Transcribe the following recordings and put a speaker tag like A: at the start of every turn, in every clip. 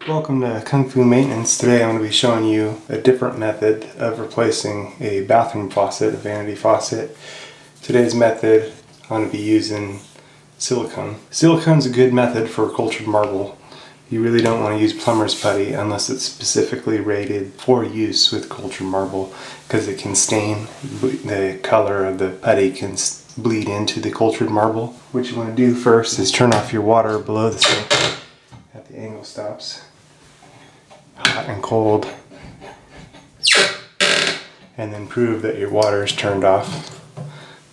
A: Welcome to Kung Fu Maintenance. Today I'm going to be showing you a different method of replacing a bathroom faucet, a vanity faucet. Today's method I'm going to be using silicone. Silicone's a good method for cultured marble. You really don't want to use plumber's putty unless it's specifically rated for use with cultured marble because it can stain. The color of the putty can bleed into the cultured marble. What you want to do first is turn off your water below the sink at the angle stops. Hot and cold, and then prove that your water is turned off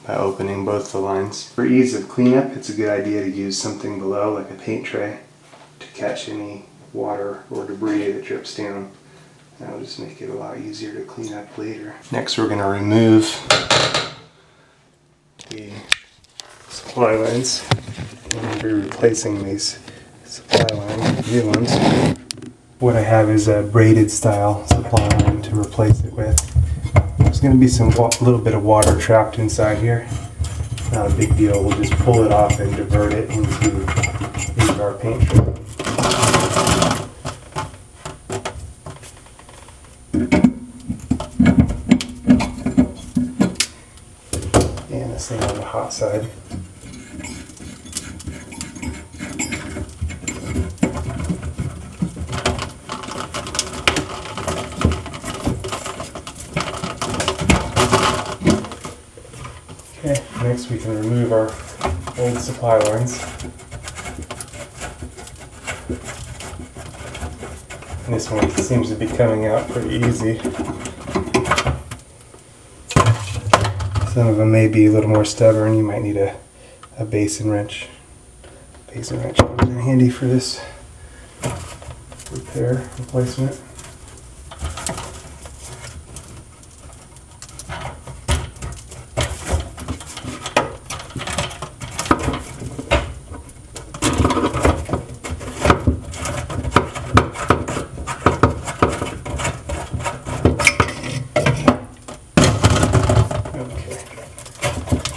A: by opening both the lines. For ease of cleanup, it's a good idea to use something below, like a paint tray, to catch any water or debris that drips down. That'll just make it a lot easier to clean up later. Next, we're going to remove the supply lines. I'm going to be replacing these supply lines, new ones. What I have is a braided style supply line to replace it with. There's going to be some little bit of water trapped inside here. Not a big deal. We'll just pull it off and divert it into our paint tray. And this thing on the hot side. Okay, next we can remove our old supply lines. And this one seems to be coming out pretty easy. Some of them may be a little more stubborn. You might need a basin wrench. Basin wrench comes in handy for this replacement.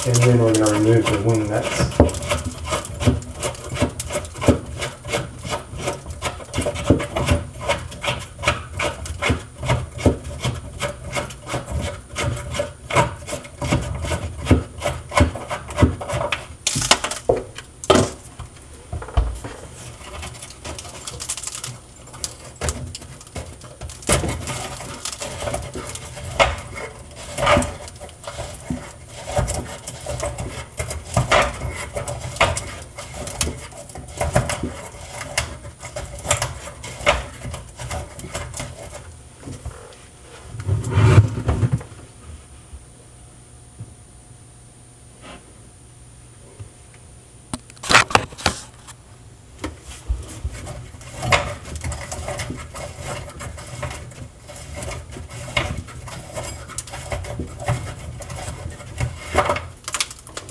A: And then we're going to remove the wing nuts.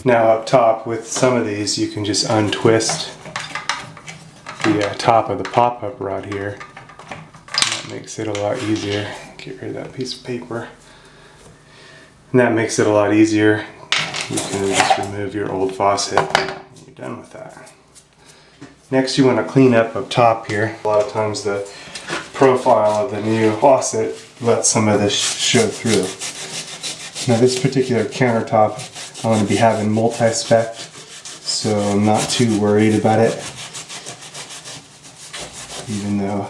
A: Now up top with some of these you can just untwist the top of the pop-up rod here. That makes it a lot easier. Get rid of that piece of paper. And that makes it a lot easier. You can just remove your old faucet and you're done with that. Next you want to clean up top here. A lot of times the profile of the new faucet lets some of this show through. Now this particular countertop I'm going to be having multi-spec, so I'm not too worried about it, even though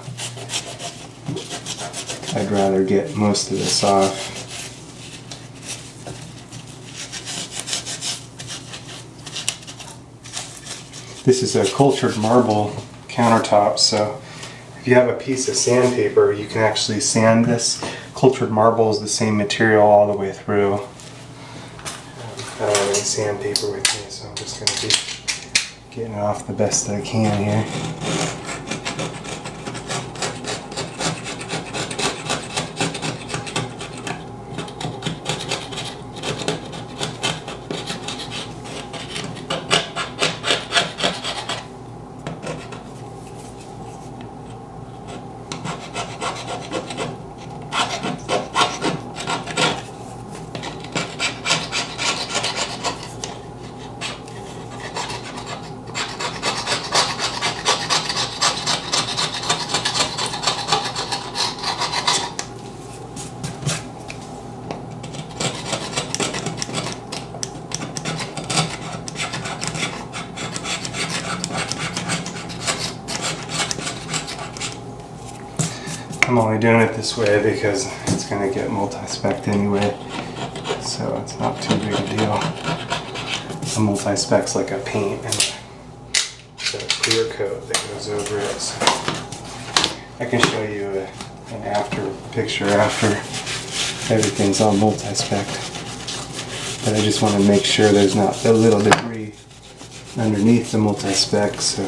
A: I'd rather get most of this off. This is a cultured marble countertop, so if you have a piece of sandpaper, you can actually sand this. Cultured marble is the same material all the way through. I don't have any sandpaper with me, so I'm just going to be getting it off the best I can here. I'm only doing it this way because it's going to get multi-specced anyway, so it's not too big a deal. A multi-spec's like a paint and a clear coat that goes over it. So I can show you an after picture after everything's all multi-specced. But I just want to make sure there's not a little debris underneath the multi-spec, so I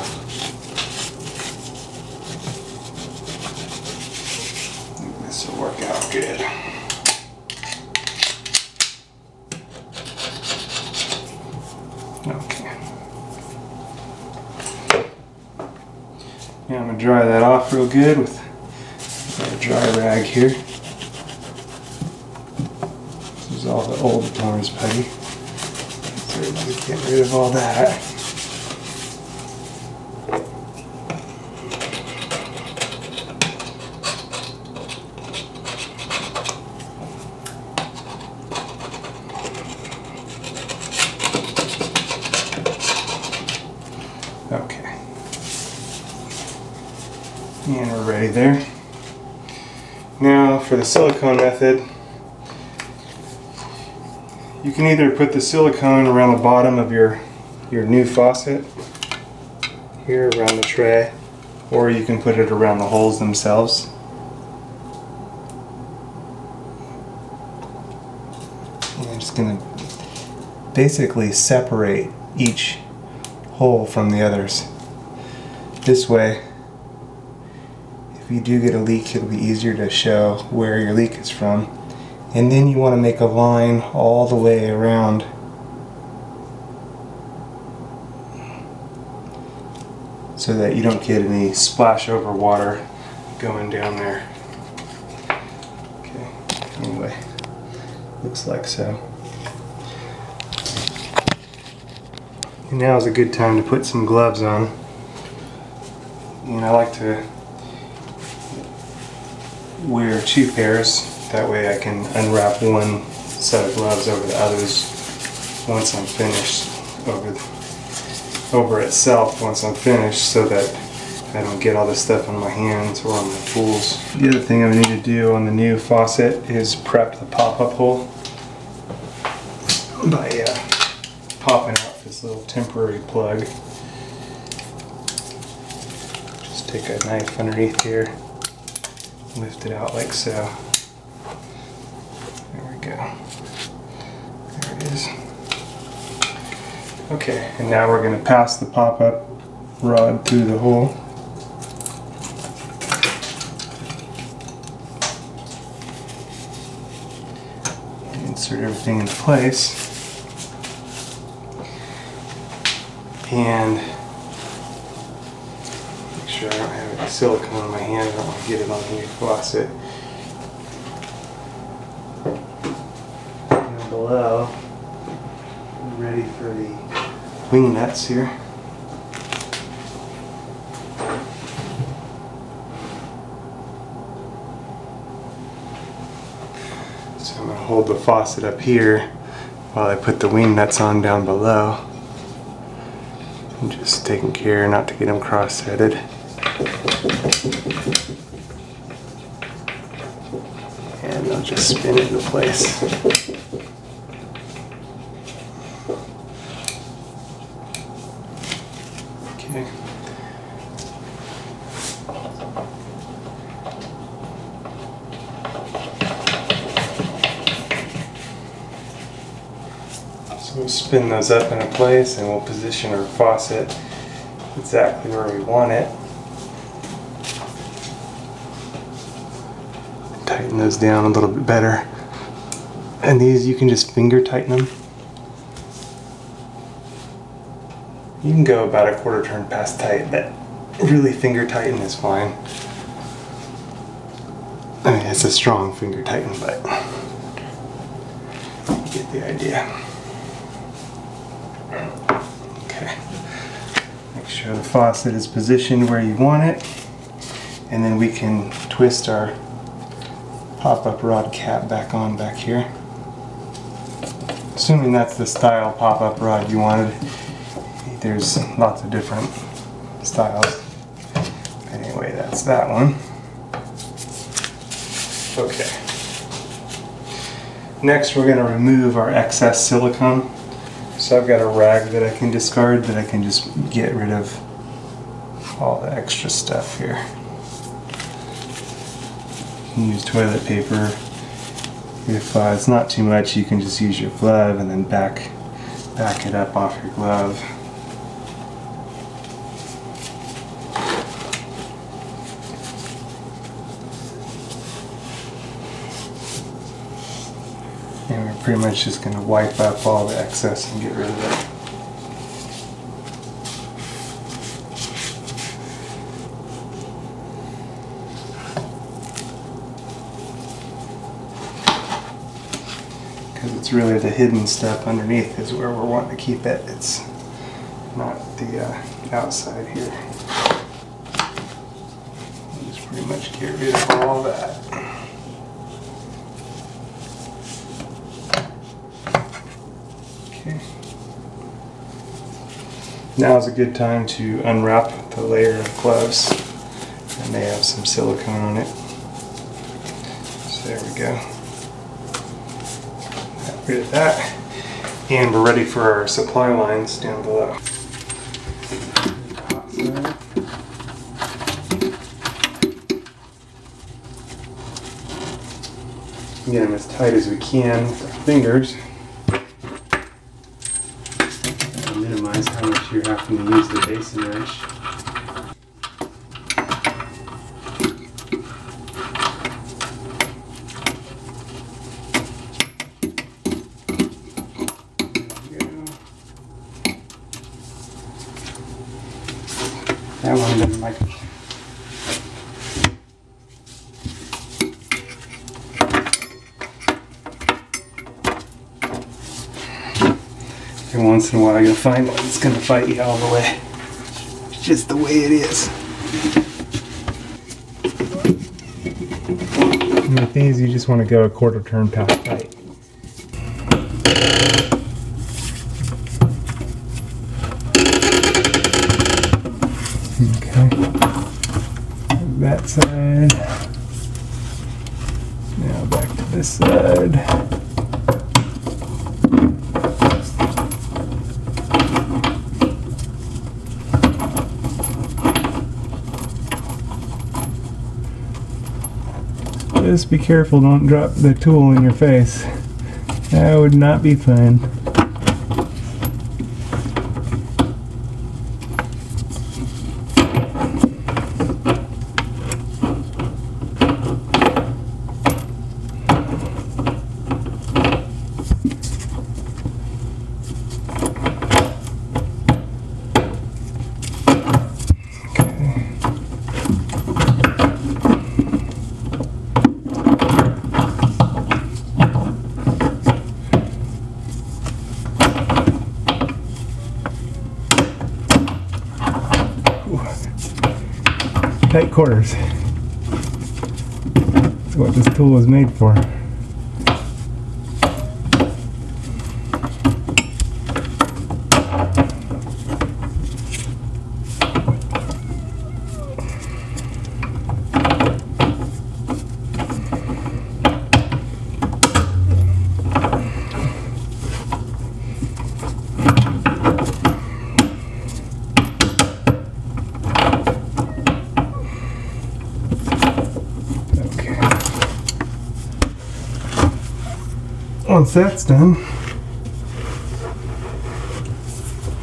A: think this will work out good. Okay. Now I'm going to dry that off real good with a dry rag here. This is all the old plumber's putty. So just get rid of all that. Okay. And we're ready there. Now for the silicone method, you can either put the silicone around the bottom of your new faucet, here around the tray, or you can put it around the holes themselves. And I'm just going to basically separate each hole from the others. This way, if you do get a leak, it'll be easier to show where your leak is from. And then you want to make a line all the way around so that you don't get any splash over water going down there. Okay, anyway, looks like so. And now is a good time to put some gloves on. And I like to wear 2 pairs. That way I can unwrap one set of gloves over the others once I'm finished, over itself once I'm finished, so that I don't get all this stuff on my hands or on my tools. The other thing I need to do on the new faucet is prep the pop-up hole by popping out this little temporary plug. Just take a knife underneath here, lift it out like so. There we go. There it is. Okay, and now we're going to pass the pop-up rod through the hole. And insert everything into place. And make sure I don't have any silicone on my hand. I don't want to get it on the faucet. Down below, we're ready for the wing nuts here. So I'm going to hold the faucet up here while I put the wing nuts on down below. I'm just taking care not to get them cross-threaded. And I'll just spin it into place. Okay. So we'll spin those up into place and we'll position our faucet exactly where we want it. Tighten those down a little bit better. And these, you can just finger tighten them. You can go about a quarter turn past tight, but really finger tighten is fine. I mean, it's a strong finger tighten, but you get the idea. Okay. Make sure the faucet is positioned where you want it, and then we can twist our pop-up rod cap back on back here. Assuming that's the style pop-up rod you wanted. There's lots of different styles. Anyway, that's that one. Okay. Next we're going to remove our excess silicone. So I've got a rag that I can discard that I can just get rid of all the extra stuff here. You can use toilet paper. If it's not too much, you can just use your glove and then back it up off your glove. And we're pretty much just going to wipe up all the excess and get rid of it. Because it's really the hidden stuff underneath is where we're wanting to keep it. It's not the outside here. We'll just pretty much get rid of all that. Now is a good time to unwrap the layer of gloves, and they have some silicone on it. So there we go. Got rid of that, and we're ready for our supply lines down below. Get them as tight as we can with our fingers. Minimize how much you're having to use the basin wrench. That one didn't like it. Every once in a while you'll find one that's going to fight you all the way. It's just the way it is. And with these you just want to go a quarter turn past tight. Okay. That side. Now back to this side. Just be careful, don't drop the tool in your face. That would not be fun. Tight quarters. That's what this tool was made for. Once that's done,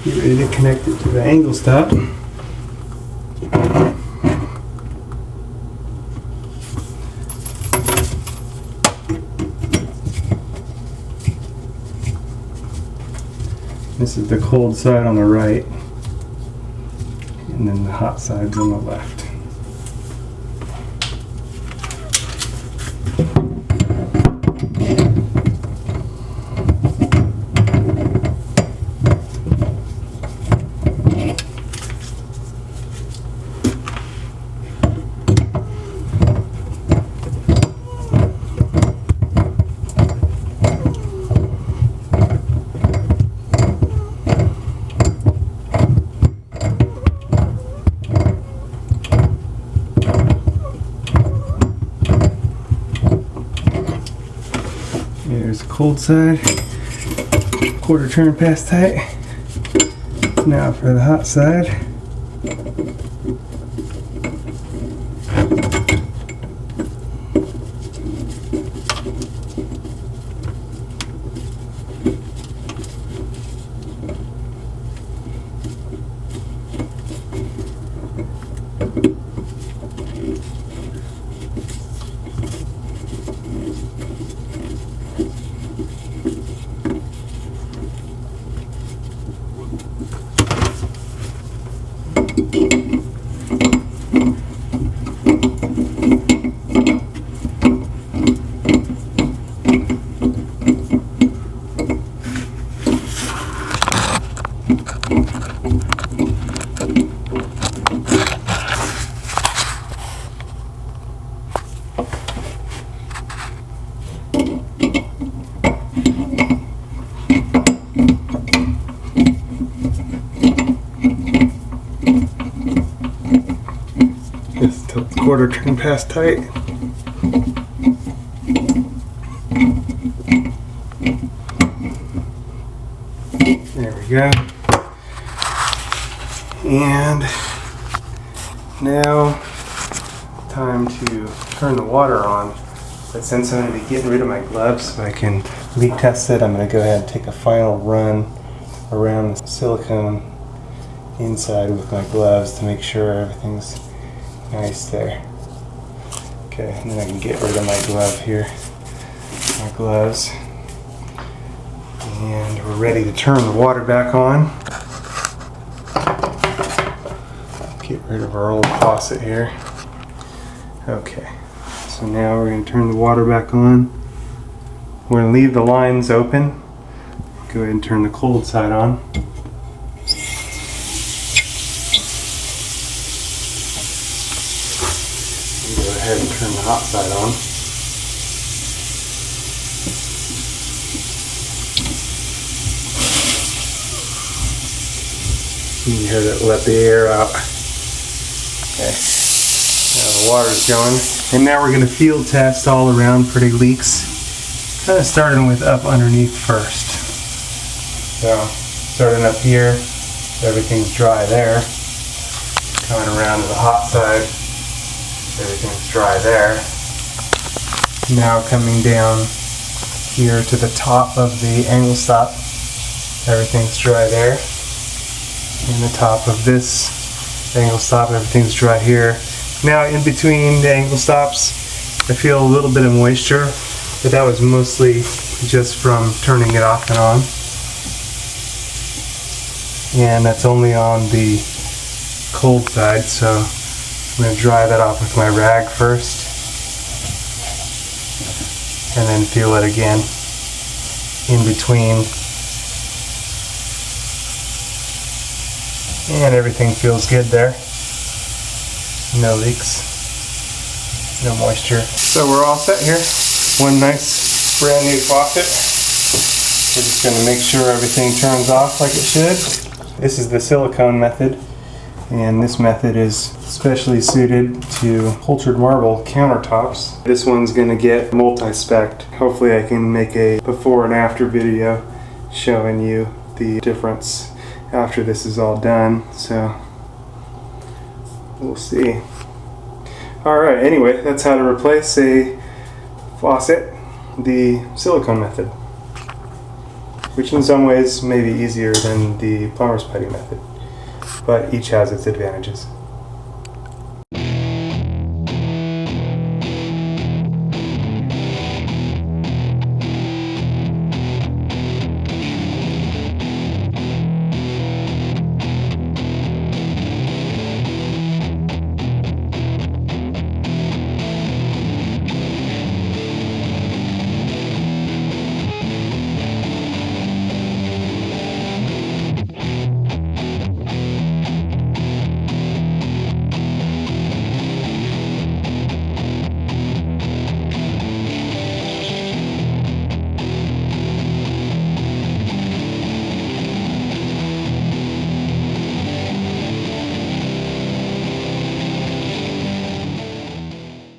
A: get ready to connect it to the angle stop. This is the cold side on the right, and then the hot side's on the left. There's the cold side, quarter turn past tight. Now for the hot side. Just till it's quarter turn past tight. There we go. And now time to turn the water on. But since I'm going to be getting rid of my gloves so I can leak test it, I'm going to go ahead and take a final run around the silicone inside with my gloves to make sure everything's nice there. Okay, and then I can get rid of my glove here. My gloves. And we're ready to turn the water back on. Get rid of our old faucet here. Okay, so now we're going to turn the water back on. We're going to leave the lines open. Go ahead and turn the cold side on. And go ahead and turn the hot side on. You can hear that let the air out. Okay, now the water's going. And now we're going to field test all around for any leaks. Kind of starting with up underneath first. So, starting up here, everything's dry there. Coming around to the hot side, everything's dry there. Now coming down here to the top of the angle stop, everything's dry there. And the top of this angle stop, everything's dry here. Now in between the angle stops, I feel a little bit of moisture, but that was mostly just from turning it off and on. And that's only on the cold side, so I'm going to dry that off with my rag first. And then feel it again in between. And everything feels good there. No leaks, no moisture. So we're all set here. One nice brand new faucet. We're just going to make sure everything turns off like it should. This is the silicone method, and this method is specially suited to cultured marble countertops. This one's going to get multi-spec'd. Hopefully I can make a before and after video showing you the difference after this is all done, so we'll see. Alright, anyway, that's how to replace a faucet the silicone method, which in some ways may be easier than the plumber's putty method, but each has its advantages.